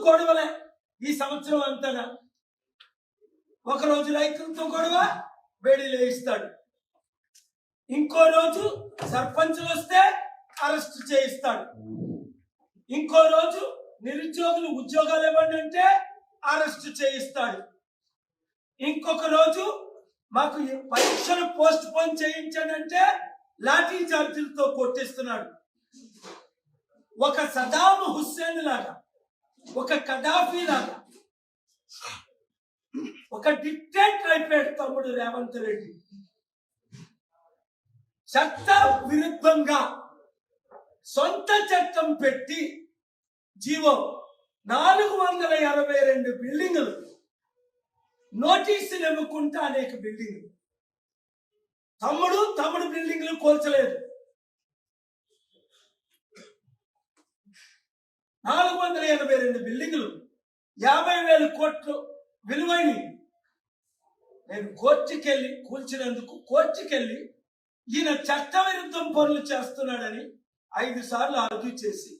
గొడవలే ఈ సంవత్సరం అంతా. ఒకరోజు రైతులతో గొడవ, బేడీలు వేయిస్తాడు. ఇంకో రోజు సర్పంచులు వస్తే అరెస్ట్ చేయిస్తాడు. ఇంకో రోజు నిరుద్యోగులు ఉద్యోగాలు ఇవ్వండి అంటే అరెస్ట్ చేయిస్తాడు. ఇంకొక రోజు మాకు పరీక్షలు పోస్ట్ పోన్ చేయించాడంటే లాఠీ చార్జీలతో కొట్టిస్తున్నాడు. ఒక సదాం హుస్సేన్ లాగా, ఒక కడాఫీ లాగా, ఒక డిక్టేటర్ అయిపోయాడు తమ్ముడు రేవంత్ రెడ్డి. చట్ట విరుద్ధంగా సొంత చట్టం పెట్టి జీవో 482 బిల్డింగులు, నోటీసులు ఇవ్వకుండా అనేక బిల్డింగులు. తమ్ముడు బిల్డింగులు కోల్చలేదు. 482 బిల్డింగులు 50,000 కోట్లు విలువైనవి. నేను కోర్టుకెళ్ళి కూల్చినందుకు కోర్టుకెళ్ళి ఈయన చట్ట విరుద్ధం పనులు చేస్తున్నాడని 5 సార్లు ఆర్గ్యూ చేసి